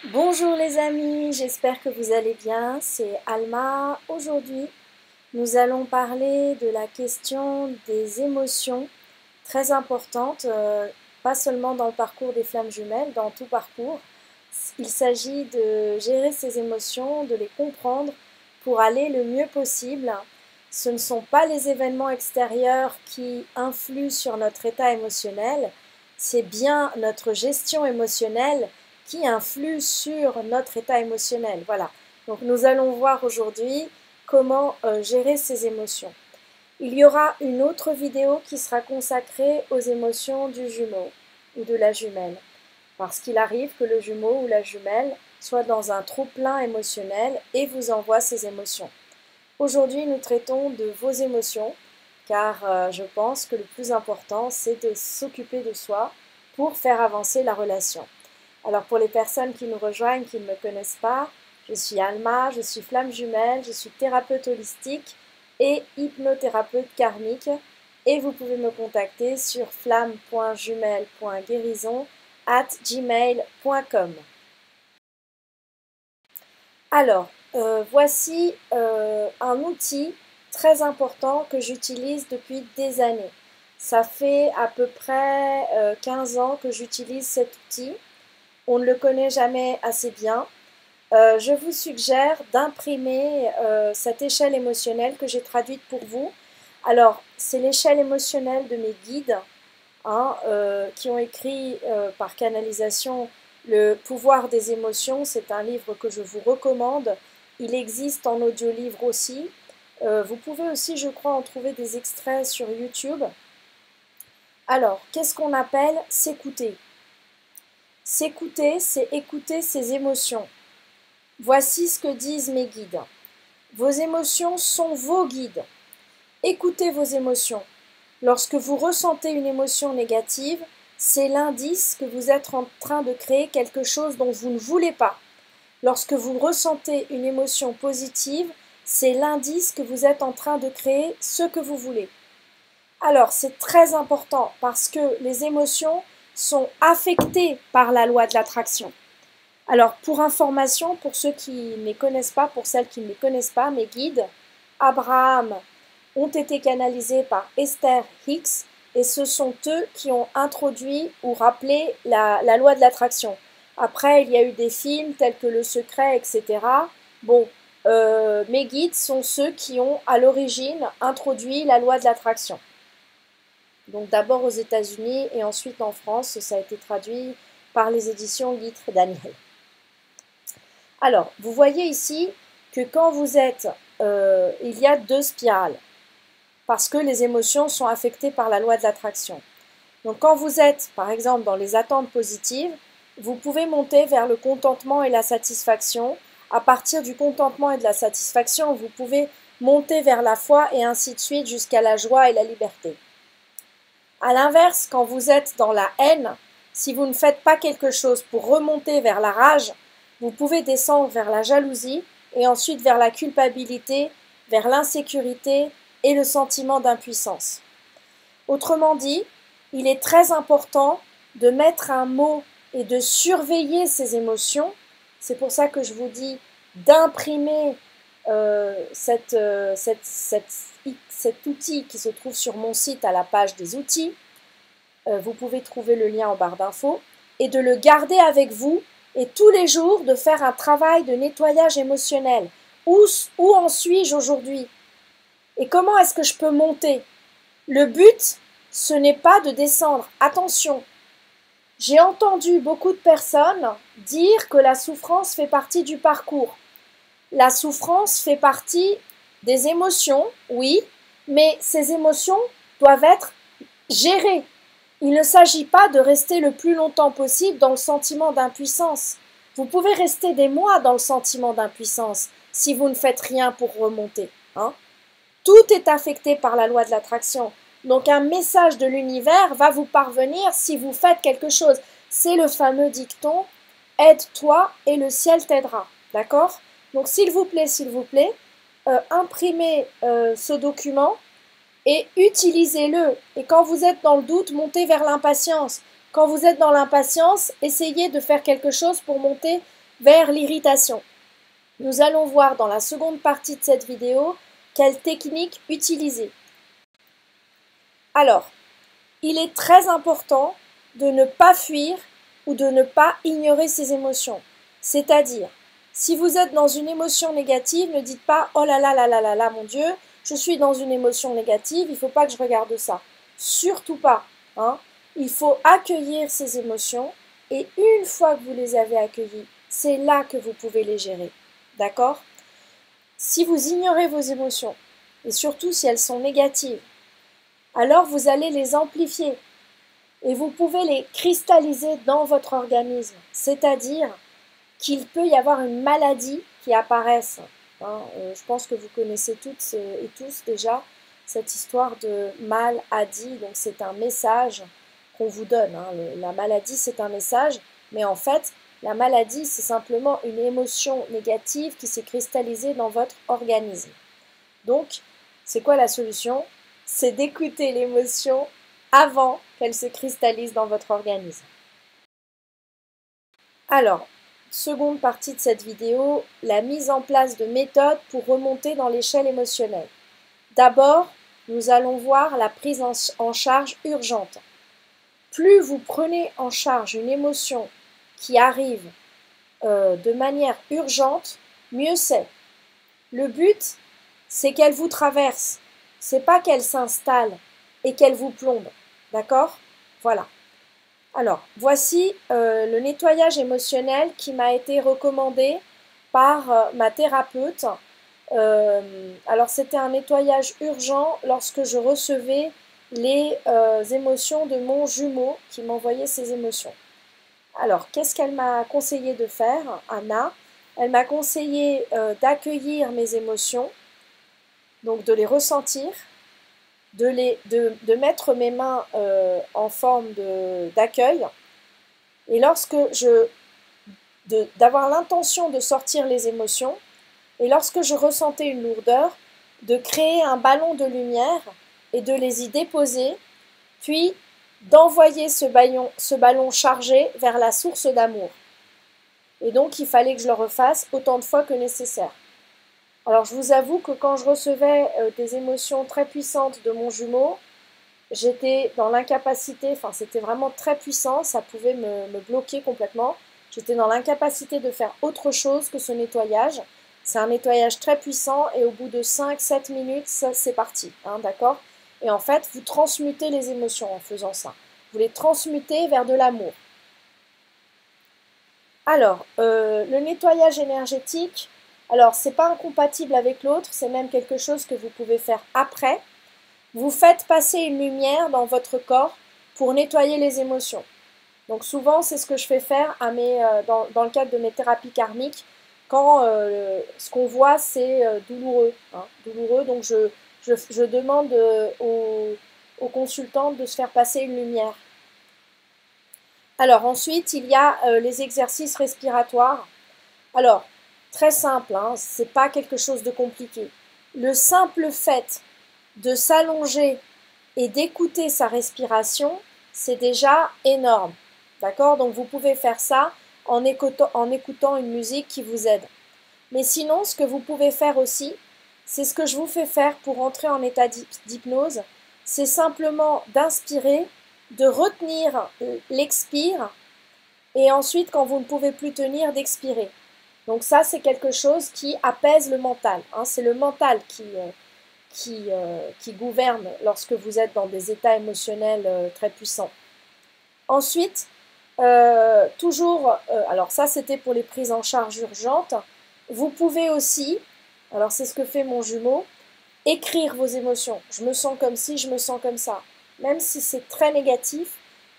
Bonjour les amis, j'espère que vous allez bien, c'est Alma. Aujourd'hui, nous allons parler de la question des émotions, très importante, pas seulement dans le parcours des flammes jumelles, dans tout parcours. Il s'agit de gérer ses émotions, de les comprendre pour aller le mieux possible. Ce ne sont pas les événements extérieurs qui influent sur notre état émotionnel, c'est bien notre gestion émotionnelle qui influe sur notre état émotionnel. Voilà. Donc nous allons voir aujourd'hui comment gérer ces émotions. Il y aura une autre vidéo qui sera consacrée aux émotions du jumeau ou de la jumelle. Parce qu'il arrive que le jumeau ou la jumelle soit dans un trop-plein émotionnel et vous envoie ses émotions. Aujourd'hui, nous traitons de vos émotions, car je pense que le plus important, c'est de s'occuper de soi pour faire avancer la relation. Alors pour les personnes qui nous rejoignent, qui ne me connaissent pas, je suis Alma, je suis flamme jumelle, je suis thérapeute holistique et hypnothérapeute karmique et vous pouvez me contacter sur flamme.jumelle.guérison@gmail.com. Alors, voici un outil très important que j'utilise depuis des années. Ça fait à peu près 15 ans que j'utilise cet outil. On ne le connaît jamais assez bien. Je vous suggère d'imprimer cette échelle émotionnelle que j'ai traduite pour vous. Alors, c'est l'échelle émotionnelle de mes guides qui ont écrit par canalisation Le pouvoir des émotions. C'est un livre que je vous recommande. Il existe en audio-livre aussi. Vous pouvez aussi, je crois, en trouver des extraits sur YouTube. Alors, qu'est-ce qu'on appelle s'écouter ? S'écouter, c'est écouter ses émotions. Voici ce que disent mes guides. Vos émotions sont vos guides. Écoutez vos émotions. Lorsque vous ressentez une émotion négative, c'est l'indice que vous êtes en train de créer quelque chose dont vous ne voulez pas. Lorsque vous ressentez une émotion positive, c'est l'indice que vous êtes en train de créer ce que vous voulez. Alors, c'est très important parce que les émotions sont affectées par la loi de l'attraction. Alors, pour information, pour ceux qui ne les connaissent pas, pour celles qui ne les connaissent pas, mes guides, Abraham, ont été canalisés par Esther Hicks et ce sont eux qui ont introduit ou rappelé la loi de l'attraction. Après, il y a eu des films tels que Le Secret, etc. Bon, mes guides sont ceux qui ont à l'origine introduit la loi de l'attraction. Donc d'abord aux États-Unis et ensuite en France, ça a été traduit par les éditions Guitre Daniel. Alors, vous voyez ici que quand vous êtes, il y a deux spirales, parce que les émotions sont affectées par la loi de l'attraction. Donc quand vous êtes, par exemple, dans les attentes positives, vous pouvez monter vers le contentement et la satisfaction. À partir du contentement et de la satisfaction, vous pouvez monter vers la foi et ainsi de suite jusqu'à la joie et la liberté. À l'inverse, quand vous êtes dans la haine, si vous ne faites pas quelque chose pour remonter vers la rage, vous pouvez descendre vers la jalousie et ensuite vers la culpabilité, vers l'insécurité et le sentiment d'impuissance. Autrement dit, il est très important de mettre un mot et de surveiller ces émotions. C'est pour ça que je vous dis d'imprimer cet outil qui se trouve sur mon site à la page des outils. Vous pouvez trouver le lien en barre d'infos et de le garder avec vous et tous les jours de faire un travail de nettoyage émotionnel. Où en suis-je aujourd'hui? Et comment est-ce que je peux monter? Le but, ce n'est pas de descendre. Attention, j'ai entendu beaucoup de personnes dire que la souffrance fait partie du parcours. La souffrance fait partie des émotions, oui, mais ces émotions doivent être gérées. Il ne s'agit pas de rester le plus longtemps possible dans le sentiment d'impuissance. Vous pouvez rester des mois dans le sentiment d'impuissance si vous ne faites rien pour remonter. Tout est affecté par la loi de l'attraction. Donc un message de l'univers va vous parvenir si vous faites quelque chose. C'est le fameux dicton « Aide-toi et le ciel t'aidera ». D'accord? Donc s'il vous plaît, imprimez ce document et utilisez-le. Et quand vous êtes dans le doute, montez vers l'impatience. Quand vous êtes dans l'impatience, essayez de faire quelque chose pour monter vers l'irritation. Nous allons voir dans la seconde partie de cette vidéo quelle technique utiliser. Alors, il est très important de ne pas fuir ou de ne pas ignorer ses émotions. C'est-à-dire, si vous êtes dans une émotion négative, ne dites pas « Oh là là là là là là, mon Dieu, je suis dans une émotion négative, il ne faut pas que je regarde ça. » Surtout pas. Hein. Il faut accueillir ces émotions et une fois que vous les avez accueillies, c'est là que vous pouvez les gérer. D'accord? Si vous ignorez vos émotions, et surtout si elles sont négatives, alors vous allez les amplifier et vous pouvez les cristalliser dans votre organisme. C'est-à-dire qu'il peut y avoir une maladie qui apparaisse. Hein, je pense que vous connaissez toutes et tous déjà cette histoire de maladie. Donc c'est un message qu'on vous donne. Hein. La maladie, c'est un message, mais en fait, la maladie, c'est simplement une émotion négative qui s'est cristallisée dans votre organisme. Donc, c'est quoi la solution? C'est d'écouter l'émotion avant qu'elle se cristallise dans votre organisme. Alors, seconde partie de cette vidéo, la mise en place de méthodes pour remonter dans l'échelle émotionnelle. D'abord, nous allons voir la prise en charge urgente. Plus vous prenez en charge une émotion qui arrive de manière urgente, mieux c'est. Le but, c'est qu'elle vous traverse, c'est pas qu'elle s'installe et qu'elle vous plombe. D'accord? Voilà. Alors, voici le nettoyage émotionnel qui m'a été recommandé par ma thérapeute. Alors, c'était un nettoyage urgent lorsque je recevais les émotions de mon jumeau qui m'envoyait ses émotions. Alors, qu'est-ce qu'elle m'a conseillé de faire, Anna? Elle m'a conseillé d'accueillir mes émotions, donc de les ressentir, de mettre mes mains en forme d'accueil, et lorsque d'avoir l'intention de sortir les émotions, et lorsque je ressentais une lourdeur, de créer un ballon de lumière et de les y déposer, puis d'envoyer ce ballon chargé vers la source d'amour. Et donc, il fallait que je le refasse autant de fois que nécessaire. Alors, je vous avoue que quand je recevais des émotions très puissantes de mon jumeau, j'étais dans l'incapacité, enfin, c'était vraiment très puissant, ça pouvait me bloquer complètement. J'étais dans l'incapacité de faire autre chose que ce nettoyage. C'est un nettoyage très puissant et au bout de 5-7 minutes, c'est parti, hein, d'accord? Et en fait, vous transmutez les émotions en faisant ça. Vous les transmutez vers de l'amour. Alors, le nettoyage énergétique, alors c'est pas incompatible avec l'autre, c'est même quelque chose que vous pouvez faire après. Vous faites passer une lumière dans votre corps pour nettoyer les émotions. Donc souvent, c'est ce que je fais faire dans le cadre de mes thérapies karmiques, quand ce qu'on voit, c'est douloureux. Hein, douloureux, donc je demande aux consultantes de se faire passer une lumière. Alors ensuite, il y a les exercices respiratoires. Alors, très simple, hein, c'est pas quelque chose de compliqué. Le simple fait de s'allonger et d'écouter sa respiration, c'est déjà énorme. D'accord? Donc vous pouvez faire ça en écoutant une musique qui vous aide. Mais sinon, ce que vous pouvez faire aussi, c'est ce que je vous fais faire pour entrer en état d'hypnose, c'est simplement d'inspirer, de retenir l'expire, et ensuite, quand vous ne pouvez plus tenir, d'expirer. Donc ça, c'est quelque chose qui apaise le mental. Hein. C'est le mental qui gouverne lorsque vous êtes dans des états émotionnels très puissants. Ensuite, alors ça c'était pour les prises en charge urgentes, vous pouvez aussi, alors c'est ce que fait mon jumeau, écrire vos émotions. Je me sens comme ci, je me sens comme ça. Même si c'est très négatif,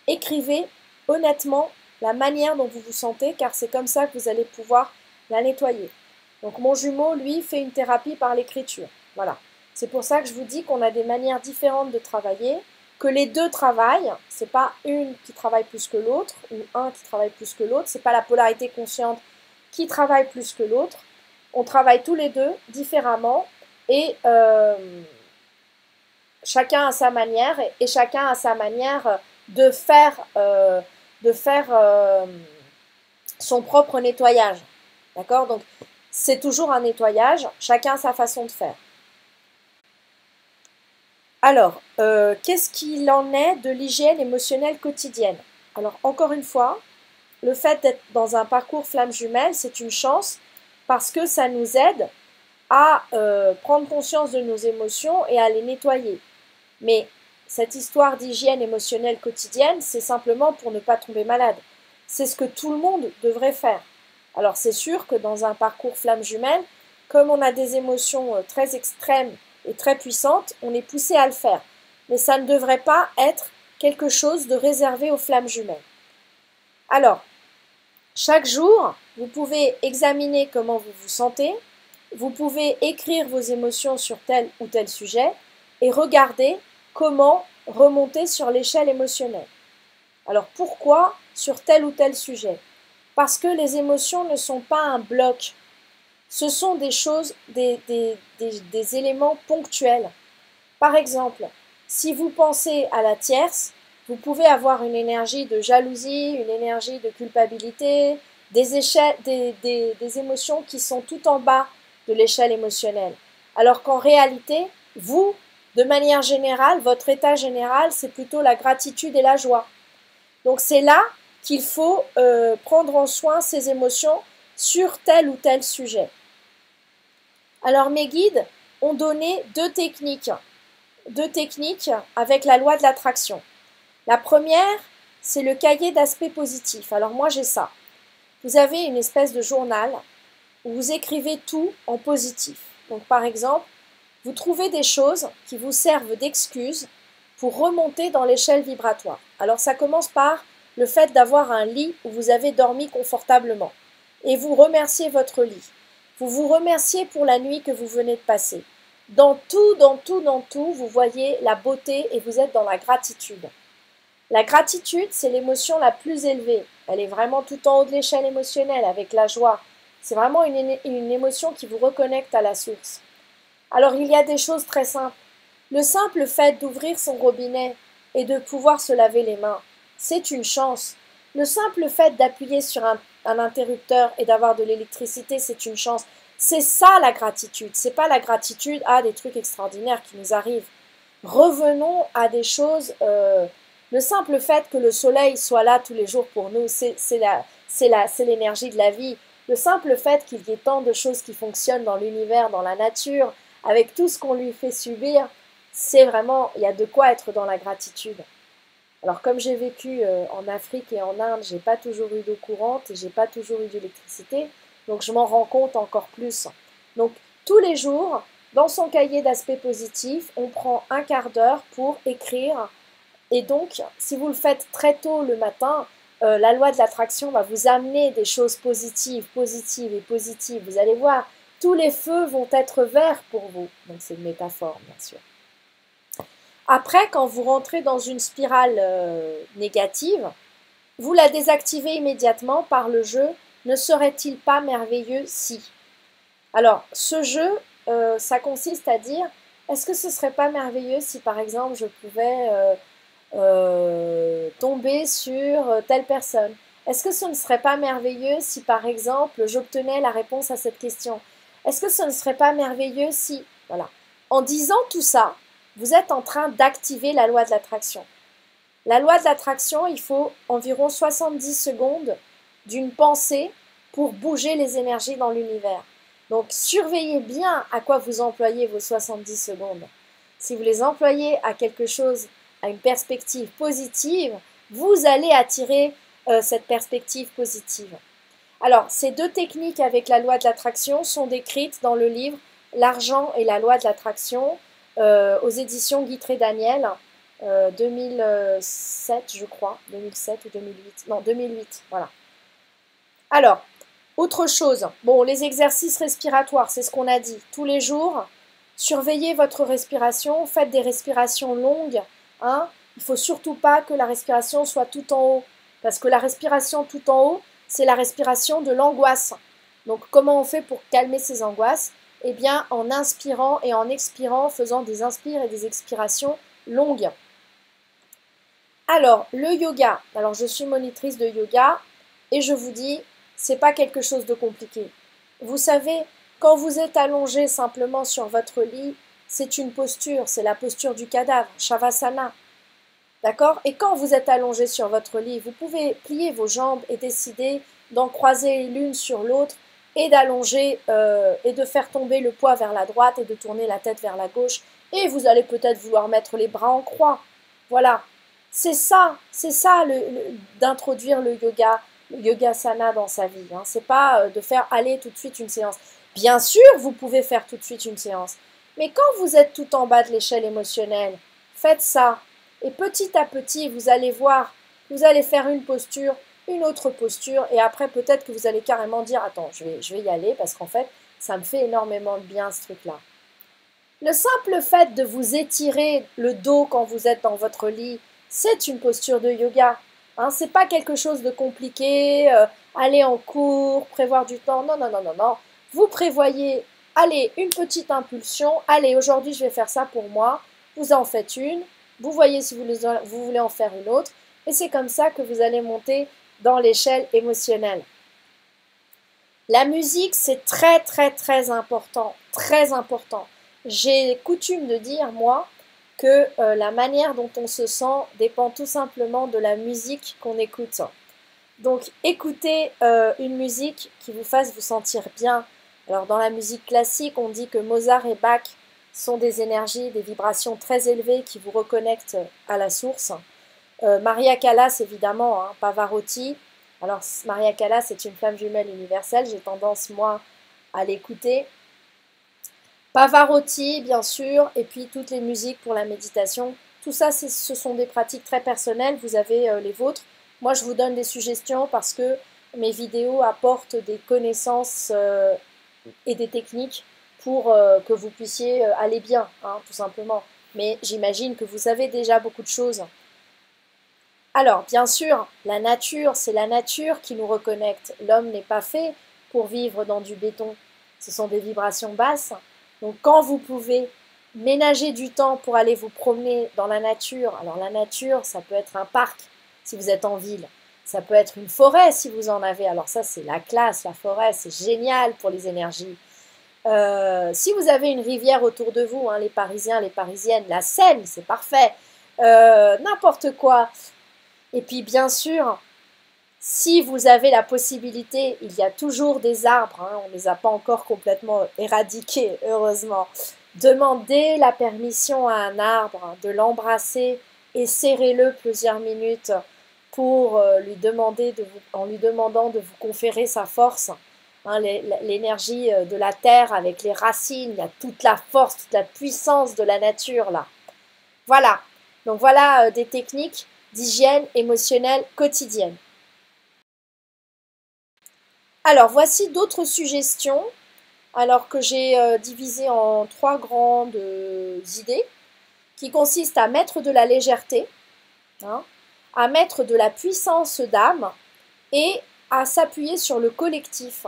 écrivez honnêtement la manière dont vous vous sentez, car c'est comme ça que vous allez pouvoir la nettoyer. Donc mon jumeau, lui, fait une thérapie par l'écriture. Voilà. C'est pour ça que je vous dis qu'on a des manières différentes de travailler, que les deux travaillent, c'est pas une qui travaille plus que l'autre, ou un qui travaille plus que l'autre, c'est pas la polarité consciente qui travaille plus que l'autre. On travaille tous les deux différemment, et chacun a sa manière, et chacun a sa manière de faire son propre nettoyage. D'accord? Donc, c'est toujours un nettoyage, chacun sa façon de faire. Alors, qu'est-ce qu'il en est de l'hygiène émotionnelle quotidienne? Alors, encore une fois, le fait d'être dans un parcours flamme jumelle, c'est une chance parce que ça nous aide à prendre conscience de nos émotions et à les nettoyer. Mais cette histoire d'hygiène émotionnelle quotidienne, c'est simplement pour ne pas tomber malade. C'est ce que tout le monde devrait faire. Alors c'est sûr que dans un parcours flamme jumelle, comme on a des émotions très extrêmes et très puissantes, on est poussé à le faire. Mais ça ne devrait pas être quelque chose de réservé aux flammes jumelles. Alors, chaque jour, vous pouvez examiner comment vous vous sentez, vous pouvez écrire vos émotions sur tel ou tel sujet et regarder comment remonter sur l'échelle émotionnelle. Alors pourquoi sur tel ou tel sujet? Parce que les émotions ne sont pas un bloc, ce sont des choses, des éléments ponctuels. Par exemple, si vous pensez à la tierce, vous pouvez avoir une énergie de jalousie, une énergie de culpabilité, des émotions qui sont tout en bas de l'échelle émotionnelle. Alors qu'en réalité, vous, de manière générale, votre état général, c'est plutôt la gratitude et la joie. Donc c'est là qu'il faut prendre en soin ces émotions sur tel ou tel sujet. Alors mes guides ont donné deux techniques avec la loi de l'attraction. La première, c'est le cahier d'aspect positif. Alors moi j'ai ça. Vous avez une espèce de journal où vous écrivez tout en positif. Donc par exemple, vous trouvez des choses qui vous servent d'excuses pour remonter dans l'échelle vibratoire. Alors ça commence par le fait d'avoir un lit où vous avez dormi confortablement. Et vous remerciez votre lit. Vous vous remerciez pour la nuit que vous venez de passer. Dans tout, vous voyez la beauté et vous êtes dans la gratitude. La gratitude, c'est l'émotion la plus élevée. Elle est vraiment tout en haut de l'échelle émotionnelle avec la joie. C'est vraiment une émotion qui vous reconnecte à la source. Alors il y a des choses très simples. Le simple fait d'ouvrir son robinet et de pouvoir se laver les mains, c'est une chance. Le simple fait d'appuyer sur un interrupteur et d'avoir de l'électricité, c'est une chance. C'est ça la gratitude. C'est pas la gratitude à des trucs extraordinaires qui nous arrivent. Revenons à des choses. Le simple fait que le soleil soit là tous les jours pour nous, c'est l'énergie de la vie. Le simple fait qu'il y ait tant de choses qui fonctionnent dans l'univers, dans la nature, avec tout ce qu'on lui fait subir, c'est vraiment, il y a de quoi être dans la gratitude. Alors comme j'ai vécu en Afrique et en Inde, j'ai pas toujours eu d'eau courante et j'ai pas toujours eu d'électricité, donc je m'en rends compte encore plus. Donc tous les jours, dans son cahier d'aspect positif, on prend un quart d'heure pour écrire. Et donc, si vous le faites très tôt le matin, la loi de l'attraction va vous amener des choses positives, positives et positives. Vous allez voir, tous les feux vont être verts pour vous. Donc c'est une métaphore, bien sûr. Après, quand vous rentrez dans une spirale négative, vous la désactivez immédiatement par le jeu « Ne serait-il pas merveilleux si ?» Alors, ce jeu, ça consiste à dire « Est-ce que ce serait pas merveilleux si, par exemple, je pouvais tomber sur telle personne? Est-ce que ce ne serait pas merveilleux si, par exemple, j'obtenais la réponse à cette question? Est-ce que ce ne serait pas merveilleux si… » Voilà. En disant tout ça, vous êtes en train d'activer la loi de l'attraction. La loi de l'attraction, il faut environ 70 secondes d'une pensée pour bouger les énergies dans l'univers. Donc, surveillez bien à quoi vous employez vos 70 secondes. Si vous les employez à quelque chose, à une perspective positive, vous allez attirer cette perspective positive. Alors, ces deux techniques avec la loi de l'attraction sont décrites dans le livre « L'argent et la loi de l'attraction » aux éditions Guitry Daniel, 2007, je crois, 2007 ou 2008, non, 2008, voilà. Alors, autre chose, bon, les exercices respiratoires, c'est ce qu'on a dit, tous les jours, surveillez votre respiration, faites des respirations longues, hein. Il ne faut surtout pas que la respiration soit tout en haut, parce que la respiration tout en haut, c'est la respiration de l'angoisse. Donc, comment on fait pour calmer ces angoisses? Eh bien, en inspirant et en expirant, faisant des inspires et des expirations longues. Alors, le yoga. Alors, je suis monitrice de yoga et je vous dis, c'est pas quelque chose de compliqué. Vous savez, quand vous êtes allongé simplement sur votre lit, c'est une posture, c'est la posture du cadavre, Shavasana. D'accord? Et quand vous êtes allongé sur votre lit, vous pouvez plier vos jambes et décider d'en croiser l'une sur l'autre et d'allonger et de faire tomber le poids vers la droite et de tourner la tête vers la gauche. Et vous allez peut-être vouloir mettre les bras en croix. Voilà. C'est ça d'introduire le yoga sana dans sa vie. Hein. C'est pas de faire aller tout de suite une séance. Bien sûr, vous pouvez faire tout de suite une séance. Mais quand vous êtes tout en bas de l'échelle émotionnelle, faites ça. Et petit à petit, vous allez voir, vous allez faire une posture, une autre posture, et après peut-être que vous allez carrément dire, attends, je vais y aller, parce qu'en fait, ça me fait énormément de bien ce truc-là. Le simple fait de vous étirer le dos quand vous êtes dans votre lit, c'est une posture de yoga. Hein, c'est pas quelque chose de compliqué, aller en cours, prévoir du temps. Non, non, non, non, non. Vous prévoyez, allez, une petite impulsion. Allez, aujourd'hui, je vais faire ça pour moi. Vous en faites une. Vous voyez si vous voulez en faire une autre. Et c'est comme ça que vous allez monter dans l'échelle émotionnelle. La musique, c'est très, très, très important. Très important. J'ai coutume de dire, moi, que la manière dont on se sent dépend tout simplement de la musique qu'on écoute. Donc écoutez une musique qui vous fasse vous sentir bien. Alors dans la musique classique, on dit que Mozart et Bach sont des énergies, des vibrations très élevées qui vous reconnectent à la source. Maria Callas, évidemment, hein, Pavarotti. Alors Maria Callas est une flamme jumelle universelle, j'ai tendance moi à l'écouter. Pavarotti, bien sûr, et puis toutes les musiques pour la méditation. Tout ça, ce sont des pratiques très personnelles, vous avez les vôtres. Moi, je vous donne des suggestions parce que mes vidéos apportent des connaissances et des techniques pour que vous puissiez aller bien, hein, tout simplement. Mais j'imagine que vous savez déjà beaucoup de choses. Alors, bien sûr, la nature, c'est la nature qui nous reconnecte. L'homme n'est pas fait pour vivre dans du béton. Ce sont des vibrations basses. Donc quand vous pouvez ménager du temps pour aller vous promener dans la nature, alors la nature, ça peut être un parc si vous êtes en ville, ça peut être une forêt si vous en avez, alors ça c'est la classe, la forêt, c'est génial pour les énergies. Si vous avez une rivière autour de vous, hein, les Parisiens, les Parisiennes, la Seine, c'est parfait, n'importe quoi. Et puis bien sûr, si vous avez la possibilité, il y a toujours des arbres, hein, on ne les a pas encore complètement éradiqués, heureusement. Demandez la permission à un arbre hein, de l'embrasser et serrez-le plusieurs minutes pour en lui demandant de vous conférer sa force. Hein, l'énergie de la terre avec les racines, il y a toute la force, toute la puissance de la nature là. Voilà, donc voilà des techniques d'hygiène émotionnelle quotidienne. Alors, voici d'autres suggestions, alors que j'ai divisé en trois grandes idées, qui consistent à mettre de la légèreté, hein, à mettre de la puissance d'âme et à s'appuyer sur le collectif.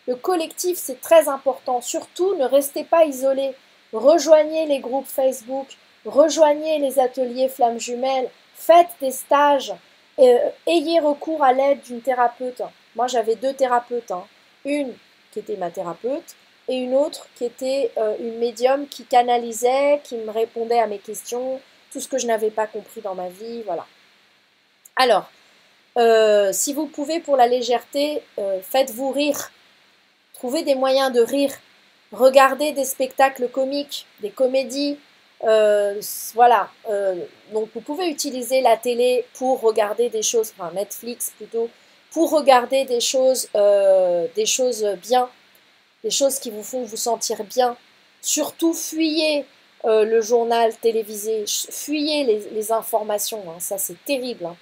Le collectif, c'est très important. Surtout, ne restez pas isolés. Rejoignez les groupes Facebook, rejoignez les ateliers flammes jumelles, faites des stages, ayez recours à l'aide d'une thérapeute. Moi, j'avais deux thérapeutes. Hein. Une qui était ma thérapeute et une autre qui était une médium qui canalisait, qui me répondait à mes questions, tout ce que je n'avais pas compris dans ma vie, voilà. Alors, si vous pouvez pour la légèreté, faites-vous rire. Trouvez des moyens de rire. Regardez des spectacles comiques, des comédies. Voilà. Donc vous pouvez utiliser la télé pour regarder des choses, enfin Netflix plutôt, pour regarder des choses bien, des choses qui vous font vous sentir bien. Surtout fuyez le journal télévisé, fuyez les informations. Hein. Ça c'est terrible hein,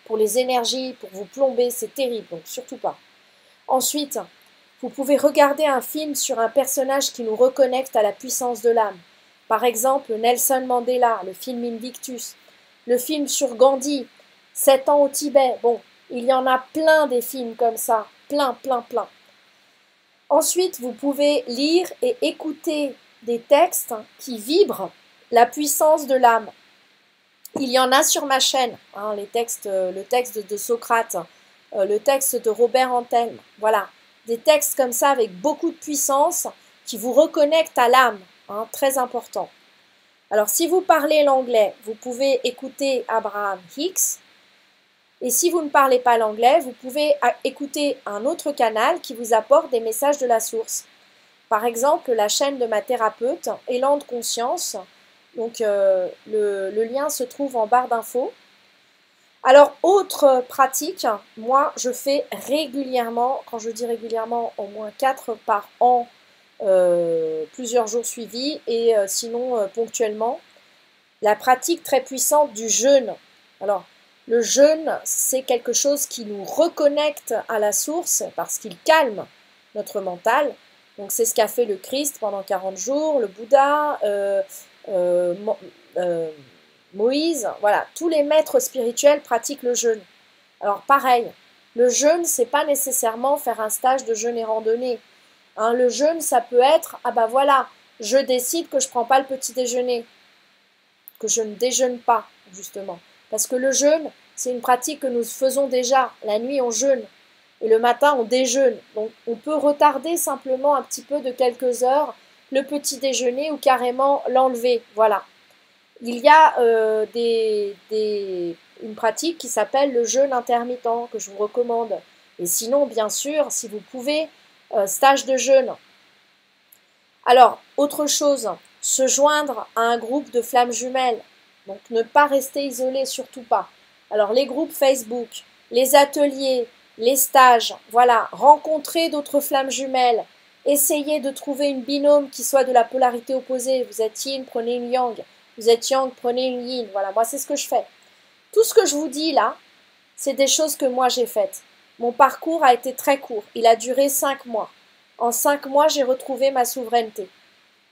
pour les énergies, pour vous plomber, c'est terrible. Donc surtout pas. Ensuite, vous pouvez regarder un film sur un personnage qui nous reconnecte à la puissance de l'âme. Par exemple, Nelson Mandela, le film Invictus, le film sur Gandhi, 7 ans au Tibet. Bon, il y en a plein des films comme ça, plein, plein, plein. Ensuite, vous pouvez lire et écouter des textes qui vibrent la puissance de l'âme. Il y en a sur ma chaîne, hein, le texte de Socrate, le texte de Robert Antelme, voilà. des textes comme ça avec beaucoup de puissance qui vous reconnectent à l'âme, hein, très important. Alors si vous parlez l'anglais, vous pouvez écouter Abraham Hicks. Et si vous ne parlez pas l'anglais, vous pouvez écouter un autre canal qui vous apporte des messages de la source. Par exemple, la chaîne de ma thérapeute, Élan de conscience. Donc le lien se trouve en barre d'infos. Alors, autre pratique, moi je fais régulièrement, quand je dis régulièrement, au moins 4 par an, plusieurs jours suivis, et sinon ponctuellement, la pratique très puissante du jeûne. Alors, le jeûne, c'est quelque chose qui nous reconnecte à la source parce qu'il calme notre mental. Donc, c'est ce qu'a fait le Christ pendant 40 jours, le Bouddha, Moïse, voilà, tous les maîtres spirituels pratiquent le jeûne. Alors, pareil, le jeûne, c'est pas nécessairement faire un stage de jeûne et randonnée. Hein, le jeûne, ça peut être, ah ben voilà, je décide que je ne prends pas le petit déjeuner, que je ne déjeune pas, justement. Parce que le jeûne, c'est une pratique que nous faisons déjà. La nuit, on jeûne. Et le matin, on déjeune. Donc, on peut retarder simplement un petit peu de quelques heures le petit déjeuner ou carrément l'enlever. Voilà. Il y a une pratique qui s'appelle le jeûne intermittent, que je vous recommande. Et sinon, bien sûr, si vous pouvez, stage de jeûne. Alors, autre chose, se joindre à un groupe de flammes jumelles. Donc, ne pas rester isolé, surtout pas. Alors, les groupes Facebook, les ateliers, les stages, voilà, rencontrer d'autres flammes jumelles, essayez de trouver une binôme qui soit de la polarité opposée. Vous êtes yin, prenez une yang. Vous êtes yang, prenez une yin. Voilà, moi, c'est ce que je fais. Tout ce que je vous dis là, c'est des choses que moi j'ai faites. Mon parcours a été très court. Il a duré 5 mois. En 5 mois, j'ai retrouvé ma souveraineté.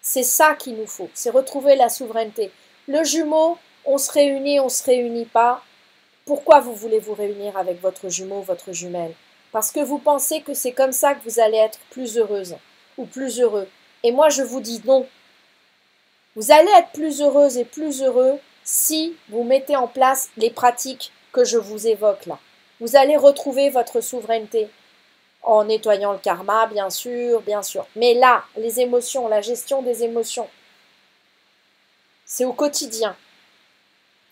C'est ça qu'il nous faut, c'est retrouver la souveraineté. Le jumeau, on se réunit pas. Pourquoi vous voulez vous réunir avec votre jumeau, votre jumelle? Parce que vous pensez que c'est comme ça que vous allez être plus heureuse ou plus heureux. Et moi, je vous dis non. Vous allez être plus heureuse et plus heureux si vous mettez en place les pratiques que je vous évoque là. Vous allez retrouver votre souveraineté en nettoyant le karma, bien sûr, bien sûr. Mais là, les émotions, la gestion des émotions, c'est au quotidien.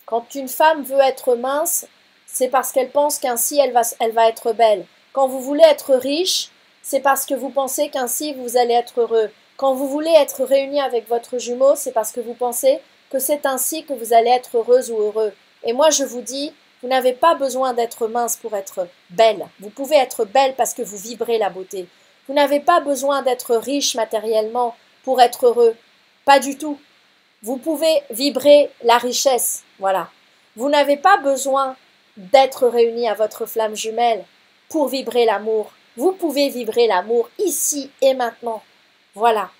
Quand une femme veut être mince, c'est parce qu'elle pense qu'ainsi elle va être belle. Quand vous voulez être riche, c'est parce que vous pensez qu'ainsi vous allez être heureux. Quand vous voulez être réuni avec votre jumeau, c'est parce que vous pensez que c'est ainsi que vous allez être heureuse ou heureux. Et moi, je vous dis, vous n'avez pas besoin d'être mince pour être belle. Vous pouvez être belle parce que vous vibrez la beauté. Vous n'avez pas besoin d'être riche matériellement pour être heureux. Pas du tout. Vous pouvez vibrer la richesse. Voilà. Vous n'avez pas besoin d'être réuni à votre flamme jumelle pour vibrer l'amour. Vous pouvez vibrer l'amour ici et maintenant. Voilà.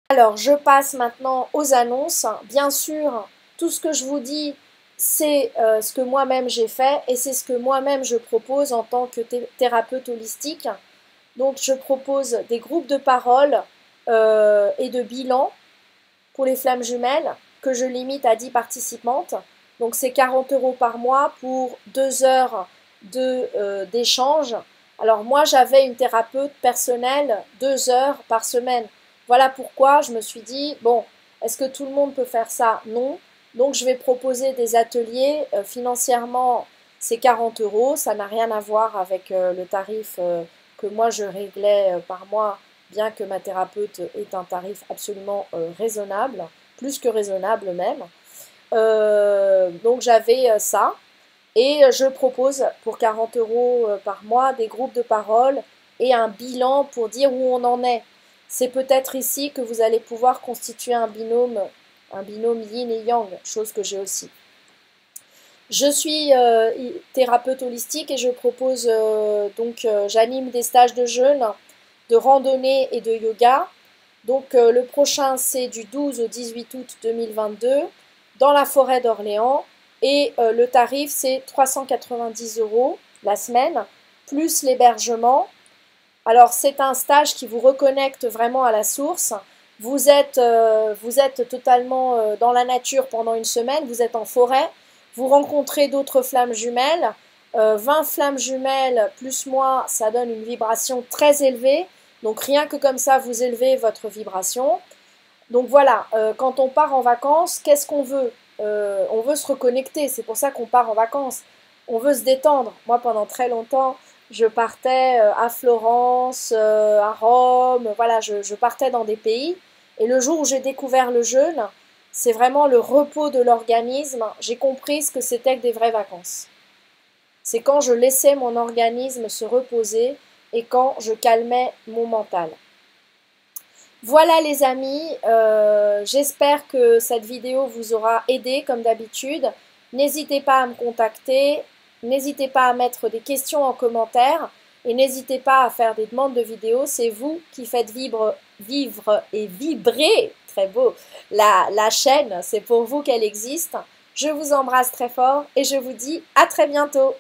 Alors, je passe maintenant aux annonces. Bien sûr, tout ce que je vous dis, c'est ce que moi-même j'ai fait et c'est ce que moi-même je propose en tant que thérapeute holistique. Donc, je propose des groupes de parole et de bilan pour les flammes jumelles que je limite à 10 participantes. Donc, c'est 40 € par mois pour 2 heures d'échange. Alors, moi, j'avais une thérapeute personnelle 2 heures par semaine. Voilà pourquoi je me suis dit, bon, est-ce que tout le monde peut faire ça? Non. Donc, je vais proposer des ateliers. Financièrement, c'est 40 €. Ça n'a rien à voir avec le tarif que moi, je réglais par mois, bien que ma thérapeute ait un tarif absolument raisonnable, plus que raisonnable même. Donc, j'avais ça. Et je propose pour 40 € par mois des groupes de parole et un bilan pour dire où on en est. C'est peut-être ici que vous allez pouvoir constituer un binôme yin et yang, chose que j'ai aussi. Je suis thérapeute holistique et je propose j'anime des stages de jeûne, de randonnée et de yoga. Donc le prochain c'est du 12 au 18 août 2022 dans la forêt d'Orléans et le tarif c'est 390 € la semaine plus l'hébergement. Alors, c'est un stage qui vous reconnecte vraiment à la source. Vous êtes totalement dans la nature pendant une semaine, vous êtes en forêt, vous rencontrez d'autres flammes jumelles, 20 flammes jumelles plus moi, ça donne une vibration très élevée. Donc rien que comme ça, vous élevez votre vibration. Donc voilà, quand on part en vacances, qu'est-ce qu'on veut? On veut se reconnecter, c'est pour ça qu'on part en vacances. On veut se détendre. Moi, pendant très longtemps, je partais à Florence, à Rome, voilà, je partais dans des pays. Et le jour où j'ai découvert le jeûne, c'est vraiment le repos de l'organisme. J'ai compris ce que c'était que des vraies vacances. C'est quand je laissais mon organisme se reposer et quand je calmais mon mental. Voilà les amis, j'espère que cette vidéo vous aura aidé comme d'habitude. N'hésitez pas à me contacter, n'hésitez pas à mettre des questions en commentaire et n'hésitez pas à faire des demandes de vidéos. C'est vous qui faites vivre et vibrer, très beau, la chaîne. C'est pour vous qu'elle existe. Je vous embrasse très fort et je vous dis à très bientôt.